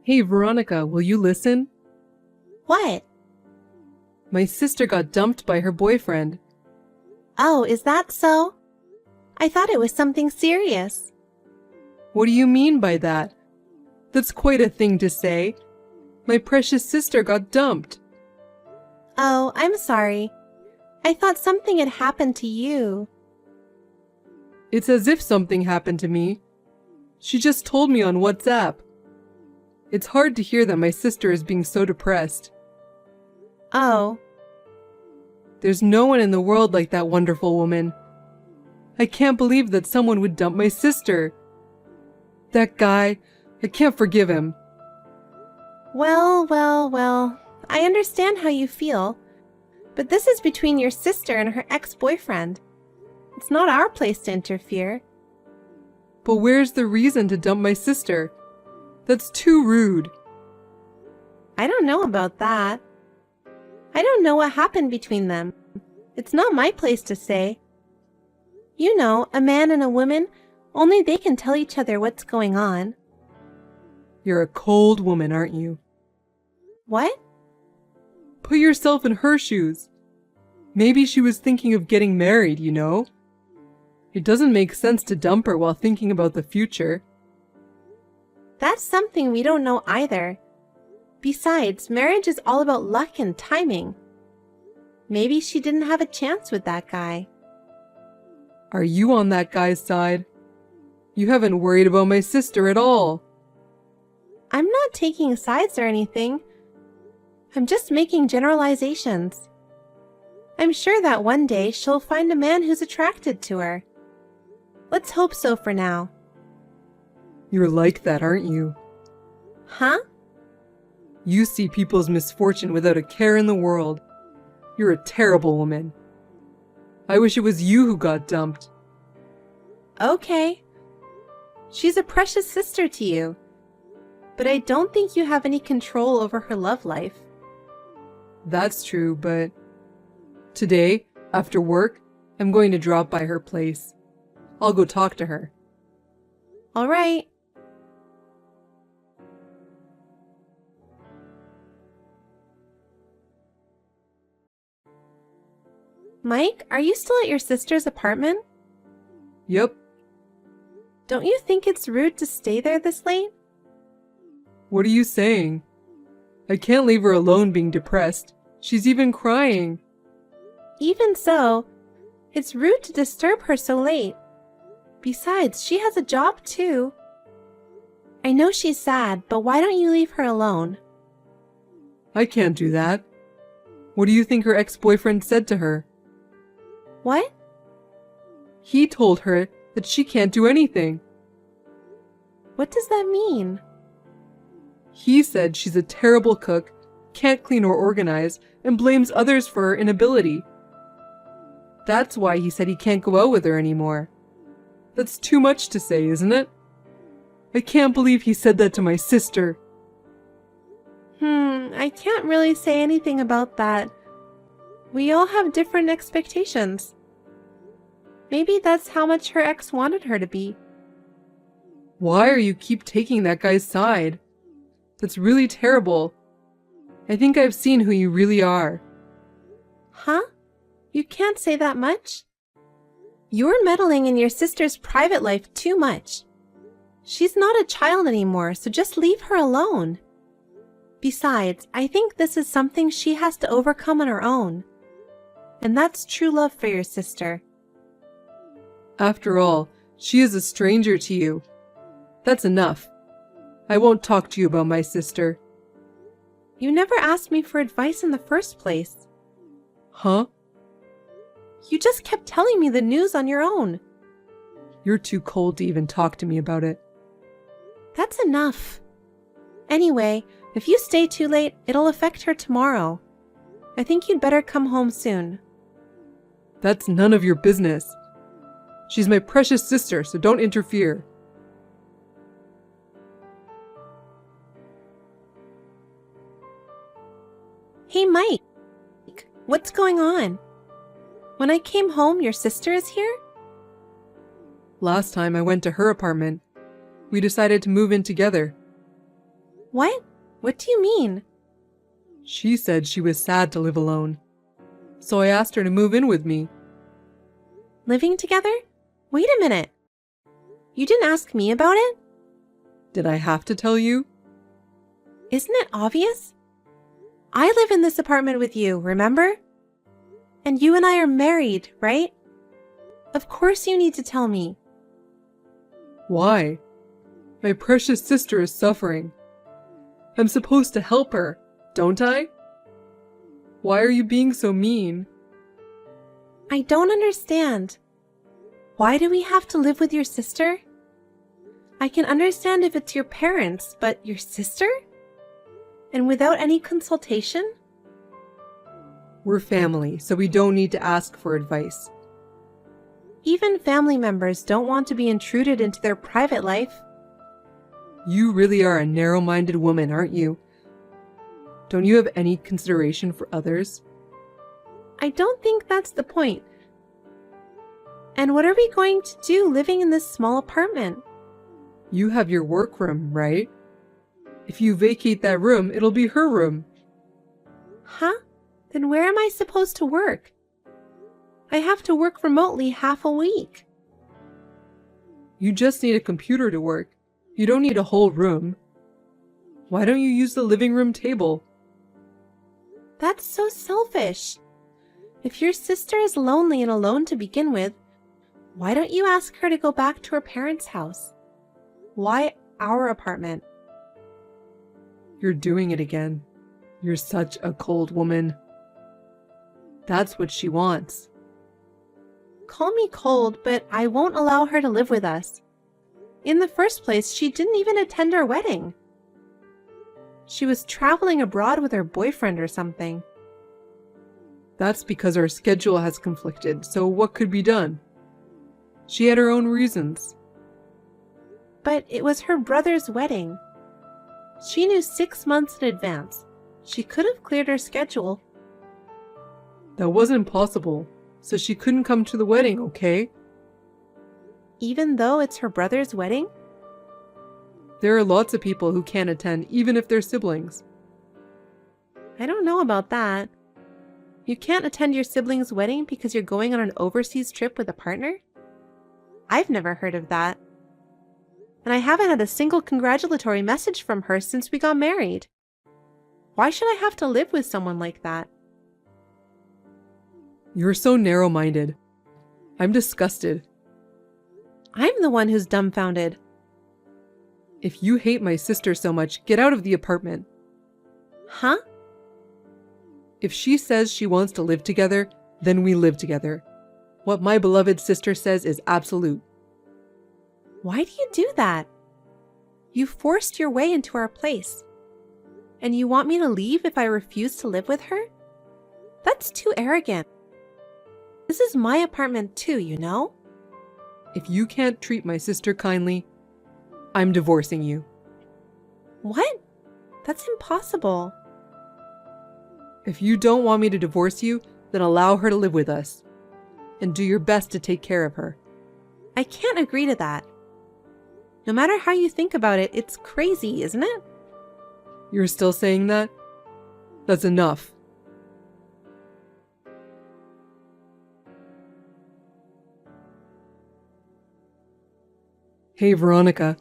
Hey, Veronica, will you listen? What? My sister got dumped by her boyfriend. Oh, is that so? I thought it was something serious. What do you mean by that? That's quite a thing to say. My precious sister got dumped. Oh, I'm sorry. I thought something had happened to you. It's as if something happened to me. She just told me on WhatsApp. It's hard to hear that my sister is being so depressed. Oh, There's no one in the world like that wonderful woman. I can't believe that someone would dump my sister. That guy, I can't forgive him. well. I understand how you feel. But this is between your sister and her ex-boyfriend. It's not our place to interfere. But where's the reason to dump my sister? That's too rude. I don't know about that. I don't know what happened between them. It's not my place to say. You know, a man and a woman, only they can tell each other what's going on. You're a cold woman, aren't you? What? Put yourself in her shoes. Maybe she was thinking of getting married, you know? It doesn't make sense to dump her while thinking about the future. That's something we don't know either. Besides, marriage is all about luck and timing. Maybe she didn't have a chance with that guy. Are you on that guy's side? You haven't worried about my sister at all. I'm not taking sides or anything. I'm just making generalizations. I'm sure that one day she'll find a man who's attracted to her. Let's hope so for now. You're like that, aren't you? Huh? You see people's misfortune without a care in the world. You're a terrible woman. I wish it was you who got dumped. Okay. She's a precious sister to you. But I don't think you have any control over her love life. That's true, but today, after work, I'm going to drop by her place. I'll go talk to her. All right. Mike, are you still at your sister's apartment? Yep. Don't you think it's rude to stay there this late? What are you saying? I can't leave her alone being depressed. She's even crying. Even so, it's rude to disturb her so late. Besides, she has a job too. I know she's sad, but why don't you leave her alone? I can't do that. What do you think her ex-boyfriend said to her? What? He told her that she can't do anything. What does that mean? He said she's a terrible cook, can't clean or organize, and blames others for her inability. That's why he said he can't go out with her anymore. That's too much to say, isn't it? I can't believe he said that to my sister. I can't really say anything about that. We all have different expectations. Maybe that's how much her ex wanted her to be. Why are you keep taking that guy's side? That's really terrible. I think I've seen who you really are. Huh? You can't say that much? You're meddling in your sister's private life too much. She's not a child anymore, so just leave her alone. Besides, I think this is something she has to overcome on her own. And that's true love for your sister. After all, she is a stranger to you. That's enough. I won't talk to you about my sister. You never asked me for advice in the first place. Huh? You just kept telling me the news on your own. You're too cold to even talk to me about it. That's enough. Anyway, if you stay too late, it'll affect her tomorrow. I think you'd better come home soon. That's none of your business. She's my precious sister, so don't interfere. Hey, Mike. What's going on? When I came home, your sister is here? Last time I went to her apartment. We decided to move in together. What? What do you mean? She said she was sad to live alone. So I asked her to move in with me. Living together? Wait a minute. You didn't ask me about it? Did I have to tell you? Isn't it obvious? I live in this apartment with you, remember? And you and I are married, right? Of course you need to tell me. Why? My precious sister is suffering. I'm supposed to help her, don't I? Why are you being so mean? I don't understand. Why do we have to live with your sister? I can understand if it's your parents, but your sister? And without any consultation? We're family, so we don't need to ask for advice. Even family members don't want to be intruded into their private life. You really are a narrow-minded woman, aren't you? Don't you have any consideration for others? I don't think that's the point. And what are we going to do living in this small apartment? You have your workroom, right? If you vacate that room, it'll be her room. Huh? Then where am I supposed to work? I have to work remotely half a week. You just need a computer to work. You don't need a whole room. Why don't you use the living room table? That's so selfish. If your sister is lonely and alone to begin with, why don't you ask her to go back to her parents' house? Why our apartment? You're doing it again. You're such a cold woman. That's what she wants. Call me cold, but I won't allow her to live with us. In the first place, she didn't even attend our wedding. She was traveling abroad with her boyfriend or something. That's because our schedule has conflicted, so what could be done? She had her own reasons. But it was her brother's wedding. She knew 6 months in advance. She could have cleared her schedule. That wasn't possible, so she couldn't come to the wedding, okay? Even though it's her brother's wedding? There are lots of people who can't attend, even if they're siblings. I don't know about that. You can't attend your sibling's wedding because you're going on an overseas trip with a partner? I've never heard of that. And I haven't had a single congratulatory message from her since we got married. Why should I have to live with someone like that? You're so narrow-minded. I'm disgusted. I'm the one who's dumbfounded. If you hate my sister so much, get out of the apartment. Huh? If she says she wants to live together, then we live together. What my beloved sister says is absolute. Why do you do that? You forced your way into our place. And you want me to leave if I refuse to live with her? That's too arrogant. This is my apartment too, you know? If you can't treat my sister kindly, I'm divorcing you. What? That's impossible. If you don't want me to divorce you, then allow her to live with us. And do your best to take care of her. I can't agree to that. No matter how you think about it, it's crazy, isn't it? You're still saying that? That's enough. Hey, Veronica.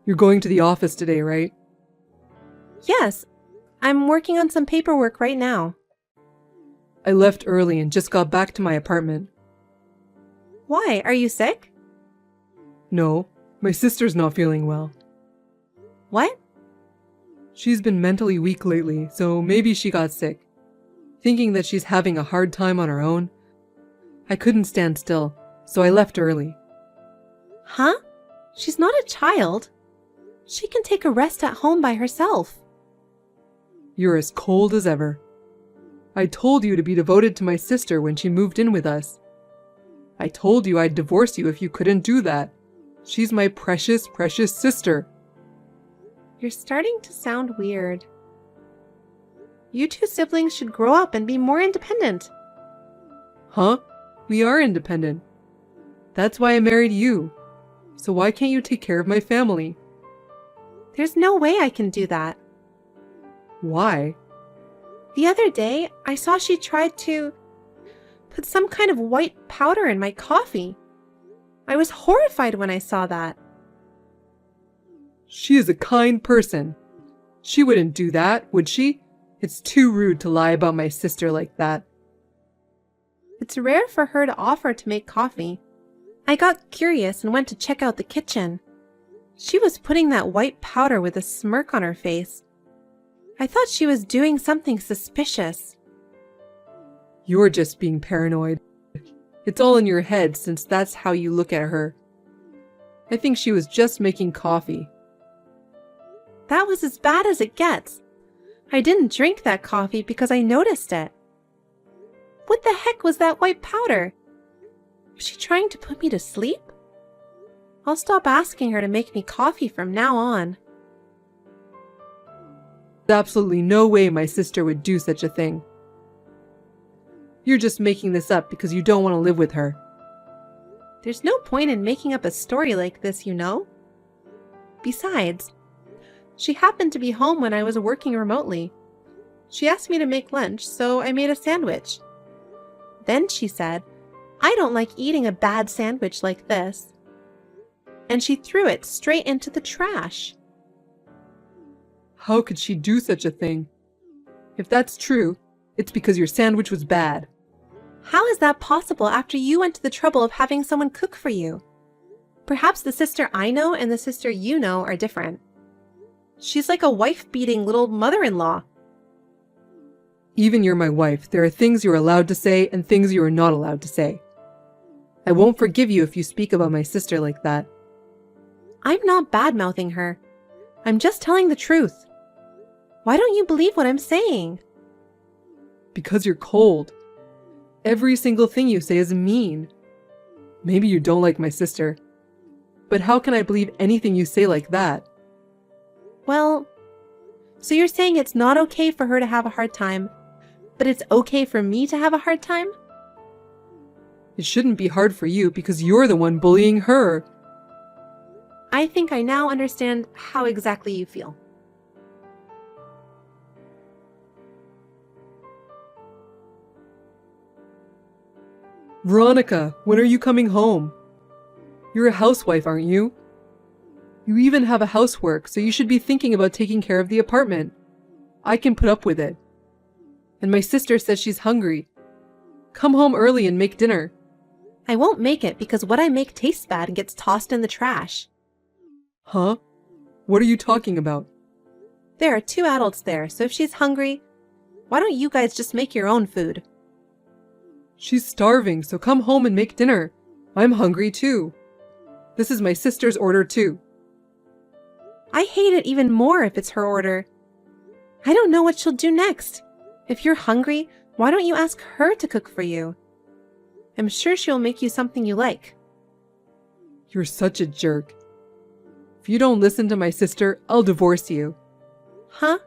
You're going to the office today, right? Yes, I'm working on some paperwork right now. I left early and just got back to my apartment. Why? Are you sick? No, my sister's not feeling well. What? She's been mentally weak lately, so maybe she got sick. Thinking that she's having a hard time on her own, I couldn't stand still, so I left early. Huh? She's not a child. She can take a rest at home by herself. You're as cold as ever. I told you to be devoted to my sister when she moved in with us. I told you I'd divorce you if you couldn't do that. She's my precious, precious sister. You're starting to sound weird. You two siblings should grow up and be more independent. Huh? We are independent. That's why I married you. So why can't you take care of my family? There's no way I can do that. Why? The other day, I saw she tried to put some kind of white powder in my coffee. I was horrified when I saw that. She is a kind person. She wouldn't do that, would she? It's too rude to lie about my sister like that. It's rare for her to offer to make coffee. I got curious and went to check out the kitchen. She was putting that white powder with a smirk on her face. I thought she was doing something suspicious. You're just being paranoid. It's all in your head since that's how you look at her. I think she was just making coffee. That was as bad as it gets. I didn't drink that coffee because I noticed it. What the heck was that white powder? Was she trying to put me to sleep? I'll stop asking her to make me coffee from now on. There's absolutely no way my sister would do such a thing. You're just making this up because you don't want to live with her. There's no point in making up a story like this, you know? Besides, she happened to be home when I was working remotely. She asked me to make lunch, so I made a sandwich. Then she said, "I don't like eating a bad sandwich like this." And she threw it straight into the trash. How could she do such a thing? If that's true, it's because your sandwich was bad. How is that possible after you went to the trouble of having someone cook for you? Perhaps the sister I know and the sister you know are different. She's like a wife-beating little mother-in-law. Even you're my wife, there are things you're allowed to say and things you are not allowed to say. I won't forgive you if you speak about my sister like that. I'm not bad-mouthing her. I'm just telling the truth. Why don't you believe what I'm saying? Because you're cold. Every single thing you say is mean. Maybe you don't like my sister. But how can I believe anything you say like that? Well, so you're saying it's not okay for her to have a hard time, but it's okay for me to have a hard time? It shouldn't be hard for you because you're the one bullying her. I think I now understand how exactly you feel. Veronica, when are you coming home? You're a housewife, aren't you? You even have a housework, so you should be thinking about taking care of the apartment. I can put up with it. And my sister says she's hungry. Come home early and make dinner. I won't make it because what I make tastes bad and gets tossed in the trash. Huh? What are you talking about? There are 2 adults there, so if she's hungry, why don't you guys just make your own food? She's starving, so come home and make dinner. I'm hungry too. This is my sister's order too. I hate it even more if it's her order. I don't know what she'll do next. If you're hungry, why don't you ask her to cook for you? I'm sure she'll make you something you like. You're such a jerk. If you don't listen to my sister, I'll divorce you. Huh?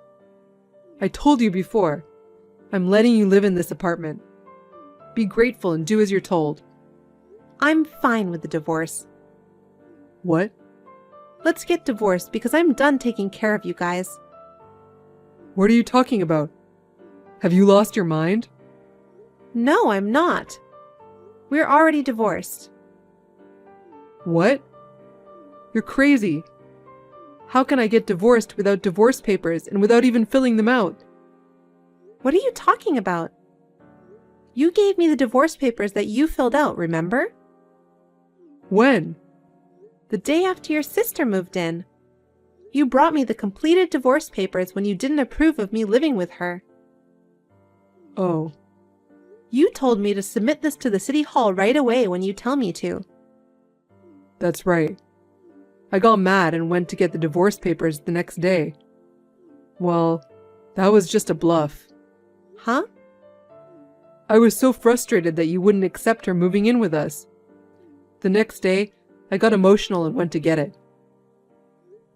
I told you before. I'm letting you live in this apartment. Be grateful and do as you're told. I'm fine with the divorce. What? Let's get divorced because I'm done taking care of you guys. What are you talking about? Have you lost your mind? No, I'm not. We're already divorced. What? You're crazy. How can I get divorced without divorce papers and without even filling them out? What are you talking about? You gave me the divorce papers that you filled out, remember? When? The day after your sister moved in. You brought me the completed divorce papers when you didn't approve of me living with her. Oh. You told me to submit this to the city hall right away when you tell me to. That's right. I got mad and went to get the divorce papers the next day. Well, that was just a bluff. Huh? I was so frustrated that you wouldn't accept her moving in with us. The next day, I got emotional and went to get it.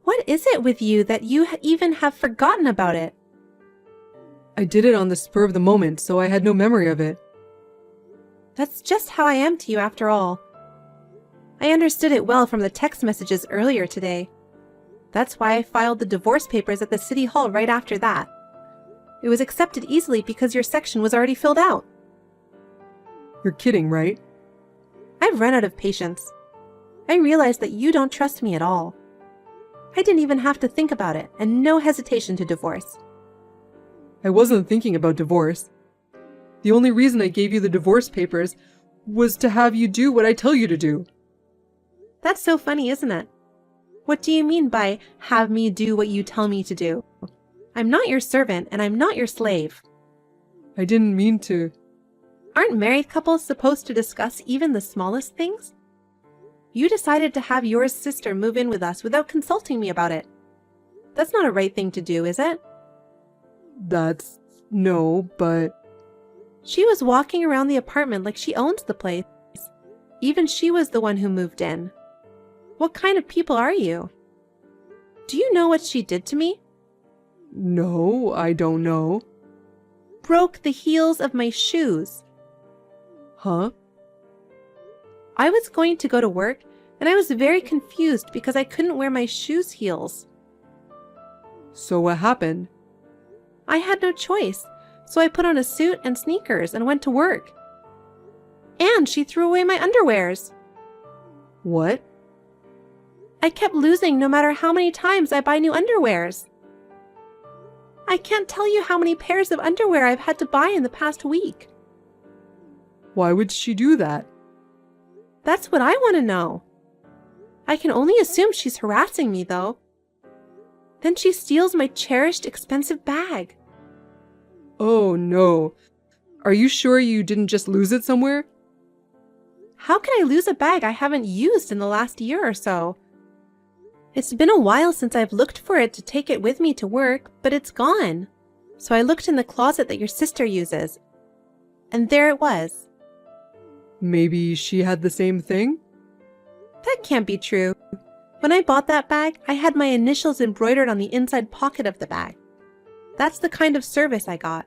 What is it with you that you even have forgotten about it? I did it on the spur of the moment, so I had no memory of it. That's just how I am to you after all. I understood it well from the text messages earlier today. That's why I filed the divorce papers at the city hall right after that. It was accepted easily because your section was already filled out. You're kidding, right? I've run out of patience. I realized that you don't trust me at all. I didn't even have to think about it, and no hesitation to divorce. I wasn't thinking about divorce. The only reason I gave you the divorce papers was to have you do what I tell you to do. That's so funny, isn't it? What do you mean by have me do what you tell me to do? I'm not your servant, and I'm not your slave. I didn't mean to. Aren't married couples supposed to discuss even the smallest things? You decided to have your sister move in with us without consulting me about it. That's not a right thing to do, is it? No, but... She was walking around the apartment like she owns the place. Even she was the one who moved in. What kind of people are you? Do you know what she did to me? No, I don't know. Broke the heels of my shoes. Huh? I was going to go to work, and I was very confused because I couldn't wear my shoes' heels. So what happened? I had no choice, so I put on a suit and sneakers and went to work. And she threw away my underwears. What? I kept losing no matter how many times I buy new underwears. I can't tell you how many pairs of underwear I've had to buy in the past week. Why would she do that? That's what I want to know. I can only assume she's harassing me, though. Then she steals my cherished, expensive bag. Oh, no. Are you sure you didn't just lose it somewhere? How can I lose a bag I haven't used in the last year or so? It's been a while since I've looked for it to take it with me to work, but it's gone. So I looked in the closet that your sister uses, and there it was. Maybe she had the same thing? That can't be true. When I bought that bag, I had my initials embroidered on the inside pocket of the bag. That's the kind of service I got.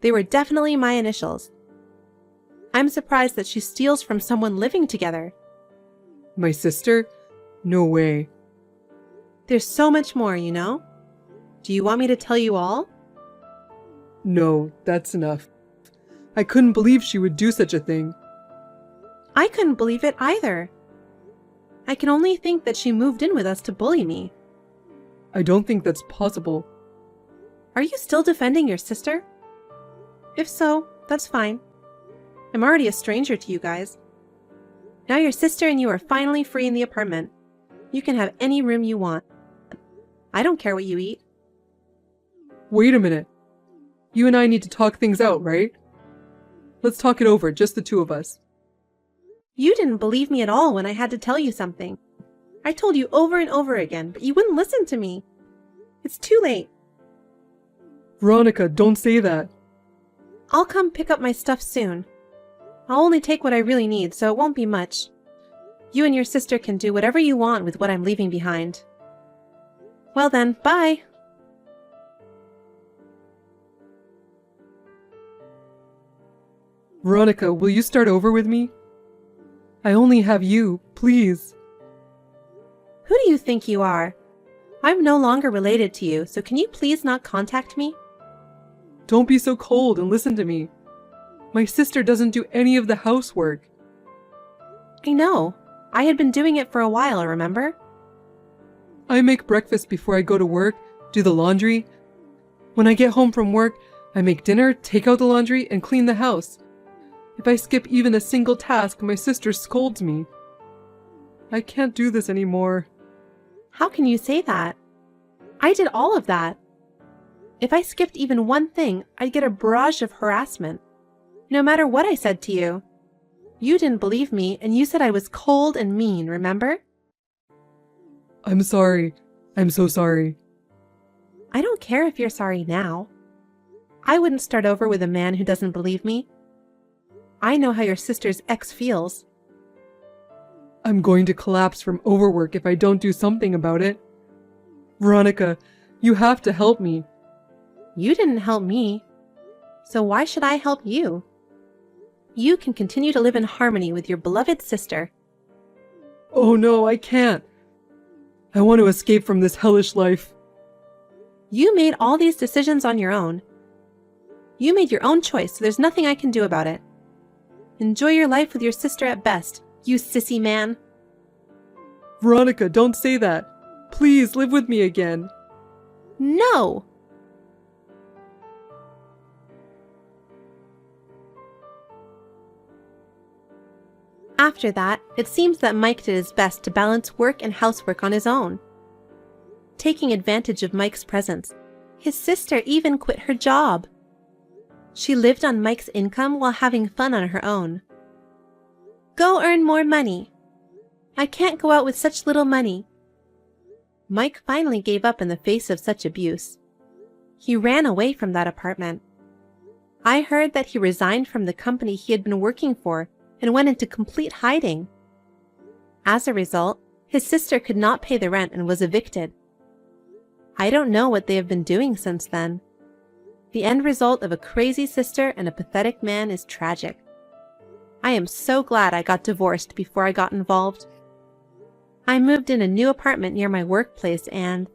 They were definitely my initials. I'm surprised that she steals from someone living together. My sister? No way. There's so much more, you know? Do you want me to tell you all? No, that's enough. I couldn't believe she would do such a thing. I couldn't believe it either. I can only think that she moved in with us to bully me. I don't think that's possible. Are you still defending your sister? If so, that's fine. I'm already a stranger to you guys. Now your sister and you are finally free in the apartment. You can have any room you want. I don't care what you eat. Wait a minute. You and I need to talk things out, right? Let's talk it over, just the two of us. You didn't believe me at all when I had to tell you something. I told you over and over again, but you wouldn't listen to me. It's too late. Veronica, don't say that. I'll come pick up my stuff soon. I'll only take what I really need, so it won't be much. You and your sister can do whatever you want with what I'm leaving behind. Well then, bye! Veronica, will you start over with me? I only have you, please. Who do you think you are? I'm no longer related to you, so can you please not contact me? Don't be so cold and listen to me. My sister doesn't do any of the housework. I know. I had been doing it for a while, remember? I make breakfast before I go to work, do the laundry. When I get home from work, I make dinner, take out the laundry, and clean the house. If I skip even a single task, my sister scolds me. I can't do this anymore. How can you say that? I did all of that. If I skipped even one thing, I'd get a barrage of harassment. No matter what I said to you. You didn't believe me, and you said I was cold and mean, remember? I'm sorry. I'm so sorry. I don't care if you're sorry now. I wouldn't start over with a man who doesn't believe me. I know how your sister's ex feels. I'm going to collapse from overwork if I don't do something about it. Veronica, you have to help me. You didn't help me. So why should I help you? You can continue to live in harmony with your beloved sister. Oh no, I can't. I want to escape from this hellish life. You made all these decisions on your own. You made your own choice, so there's nothing I can do about it. Enjoy your life with your sister at best, you sissy man. Veronica, don't say that. Please live with me again. No! After that, it seems that Mike did his best to balance work and housework on his own. Taking advantage of Mike's presence, his sister even quit her job. She lived on Mike's income while having fun on her own. Go earn more money. I can't go out with such little money. Mike finally gave up in the face of such abuse. He ran away from that apartment. I heard that he resigned from the company he had been working for and went into complete hiding. As a result, his sister could not pay the rent and was evicted. I don't know what they have been doing since then. The end result of a crazy sister and a pathetic man is tragic. I am so glad I got divorced before I got involved. I moved in a new apartment near my workplace and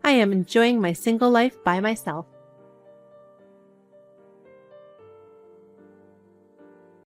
I am enjoying my single life by myself.